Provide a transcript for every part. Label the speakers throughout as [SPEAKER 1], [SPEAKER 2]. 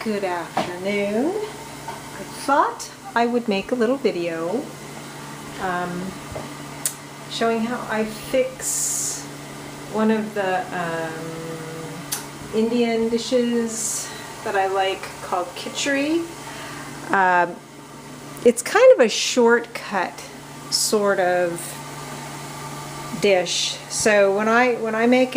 [SPEAKER 1] Good afternoon. I thought I would make a little video showing how I fix one of the Indian dishes that I like called Kitchree. It's kind of a shortcut sort of dish. So when I make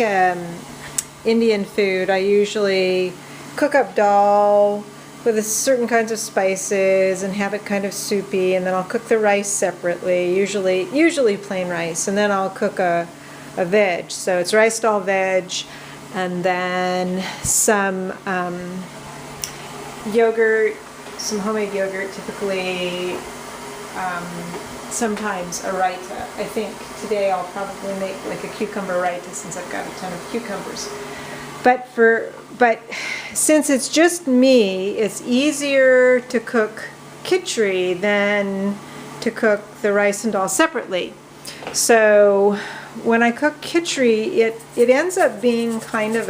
[SPEAKER 1] Indian food, I usually cook up dal with certain kinds of spices and have it kind of soupy, and then I'll cook the rice separately, usually plain rice, and then I'll cook a veg. So it's rice dal veg, and then some yogurt, some homemade yogurt, typically sometimes a raita. I think today I'll probably make like a cucumber raita since I've got a ton of cucumbers. But since it's just me, it's easier to cook Kitchree than to cook the rice and dal separately. So when I cook Kitchree, it ends up being kind of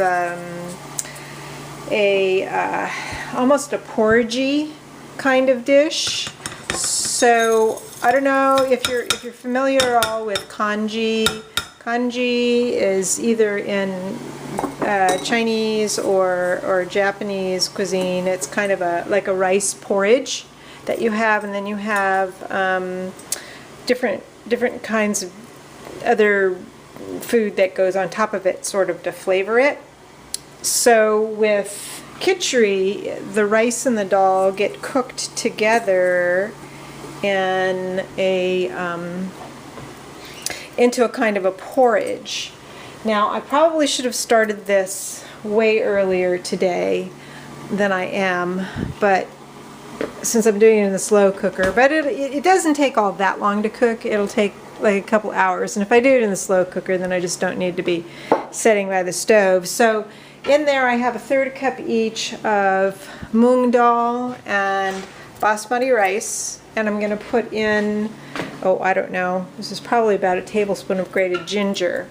[SPEAKER 1] almost a porridgey kind of dish. So I don't know if you're familiar at all with congee. Congee is either in Chinese or Japanese cuisine. It's kind of like a rice porridge that you have, and then you have different kinds of other food that goes on top of it, sort of to flavor it. So with Kitchree, the rice and the dal get cooked together in into a kind of a porridge. Now, I probably should have started this way earlier today than I am, but since I'm doing it in the slow cooker, but it doesn't take all that long to cook. It'll take like a couple hours, and if I do it in the slow cooker, then I just don't need to be setting by the stove. So in there I have 1/3 cup each of moong dal and basmati rice, and I'm going to put in, I don't know, this is probably about a tablespoon of grated ginger.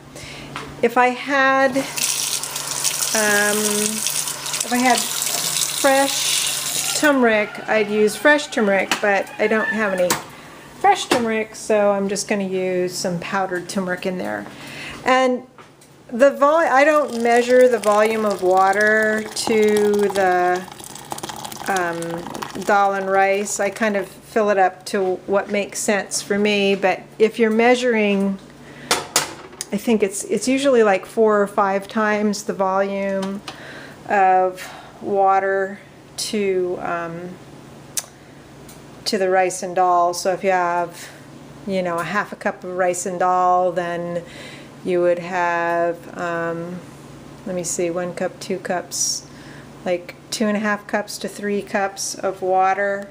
[SPEAKER 1] If I had fresh turmeric, I'd use fresh turmeric, but I don't have any fresh turmeric, so I'm just going to use some powdered turmeric in there. And I don't measure the volume of water to the dal and rice. I kind of fill it up to what makes sense for me, but if you're measuring, I think it's usually like 4 or 5 times the volume of water to the rice and dal. So if you have, a 1/2 cup of rice and dal, then you would have, let me see, 1 cup, 2 cups, like 2.5 cups to 3 cups of water.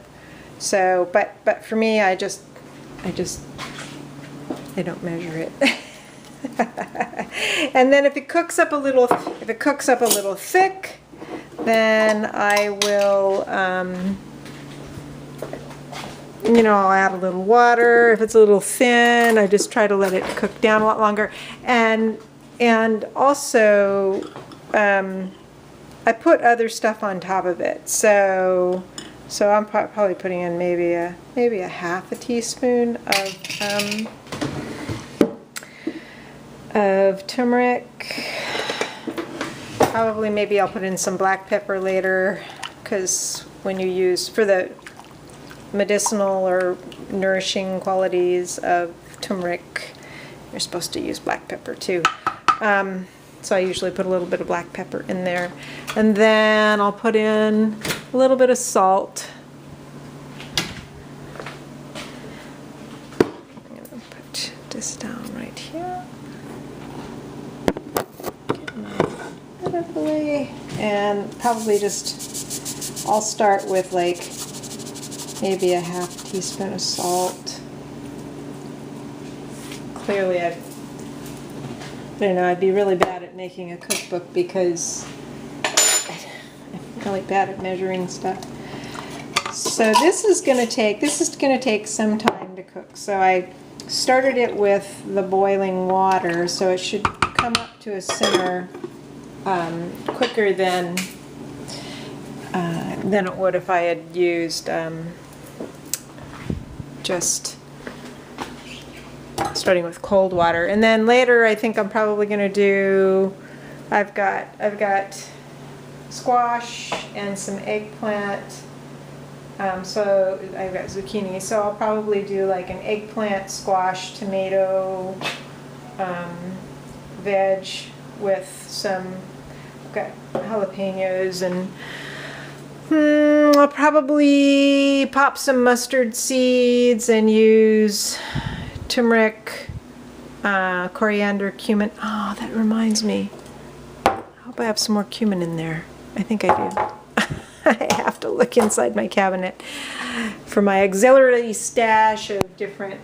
[SPEAKER 1] So, but for me, I don't measure it. And then if it cooks up a little thick, then I will, I'll add a little water. If it's a little thin, I just try to let it cook down a lot longer. And also, I put other stuff on top of it. So I'm probably putting in maybe a 1/2 teaspoon of turmeric. Probably maybe I'll put in some black pepper later, because when you use, for the medicinal or nourishing qualities of turmeric, you're supposed to use black pepper too. So I usually put a little bit of black pepper in there. And then I'll put in a little bit of salt. I'm going to put this down right here. Get my out of the way. And probably I'll start with like maybe a 1/2 teaspoon of salt. Clearly I don't know, I'd be really bad at making a cookbook because I'm really bad at measuring stuff. So this is going to take some time to cook. So I started it with the boiling water, so it should come up to a simmer quicker than than it would if I had used just starting with cold water. And then later I think I'm probably going to do, I've got squash and some eggplant. So I've got zucchini, so I'll probably do like an eggplant, squash, tomato, veg with some, I've got jalapenos, and I'll probably pop some mustard seeds and use turmeric, coriander, cumin. Oh, that reminds me. I hope I have some more cumin in there. I think I do. I have to look inside my cabinet for my auxiliary stash of different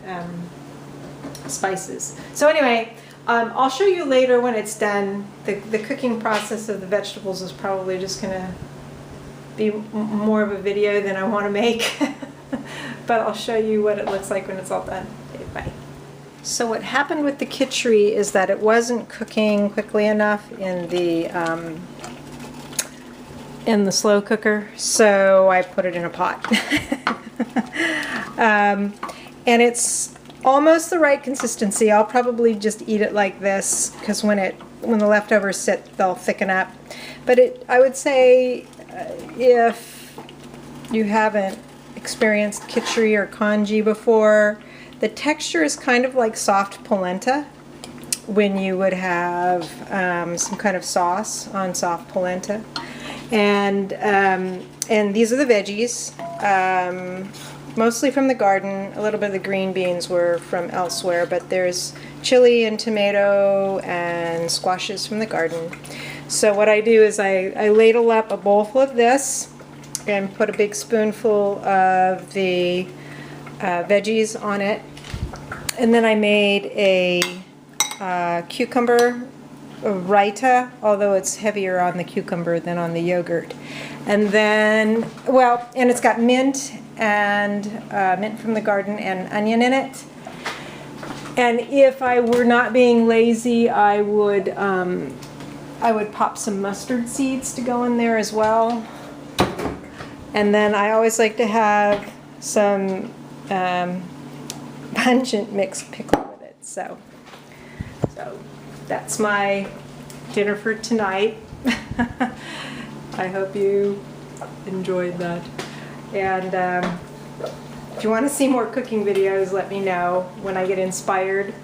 [SPEAKER 1] spices. So anyway, I'll show you later when it's done. The cooking process of the vegetables is probably just going to be more of a video than I want to make. But I'll show you what it looks like when it's all done. Okay, bye. So what happened with the Kitchree is that it wasn't cooking quickly enough in the slow cooker, so I put it in a pot. And it's almost the right consistency. I'll probably just eat it like this because when the leftovers sit, they'll thicken up. But I would say if you haven't experienced Kitchree or congee before, the texture is kind of like soft polenta when you would have some kind of sauce on soft polenta. And these are the veggies, mostly from the garden. A little bit of the green beans were from elsewhere, but there's chili and tomato and squashes from the garden. So what I do is I ladle up a bowl full of this and put a big spoonful of the veggies on it. And then I made a cucumber raita, although it's heavier on the cucumber than on the yogurt. And then, well, and it's got mint and mint from the garden and onion in it. And if I were not being lazy, I would pop some mustard seeds to go in there as well. And then I always like to have some pungent mixed pickle with it. So that's my dinner for tonight. I hope you enjoyed that. And if you want to see more cooking videos, let me know. When I get inspired,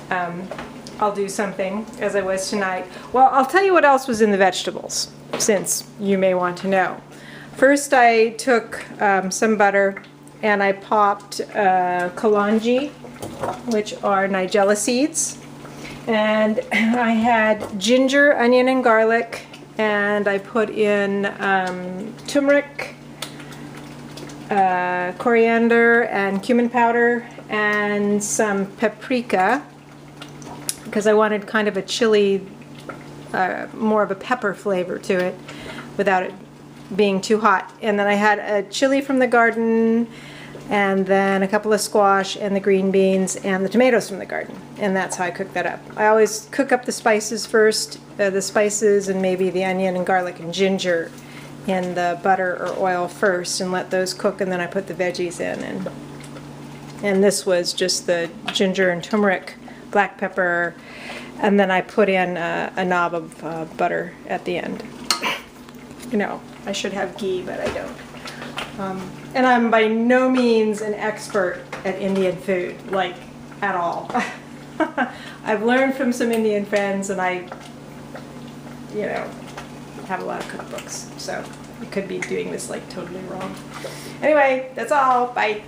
[SPEAKER 1] I'll do something, as I was tonight. Well, I'll tell you what else was in the vegetables, since you may want to know. First, I took some butter and I popped kalonji, which are nigella seeds. And I had ginger, onion, and garlic, and I put in turmeric, coriander, and cumin powder, and some paprika, because I wanted kind of a chili, more of a pepper flavor to it, without it being too hot. And then I had a chili from the garden, and then a couple of squash and the green beans and the tomatoes from the garden. And that's how I cook that up. I always cook up the spices first, the spices and maybe the onion and garlic and ginger in the butter or oil first, and let those cook, and then I put the veggies in. And this was just the ginger and turmeric, black pepper, and then I put in a knob of butter at the end. You know, I should have ghee, but I don't. And I'm by no means an expert at Indian food, like, at all. I've learned from some Indian friends, and I, you know, have a lot of cookbooks, so I could be doing this like totally wrong. Anyway, that's all. Bye.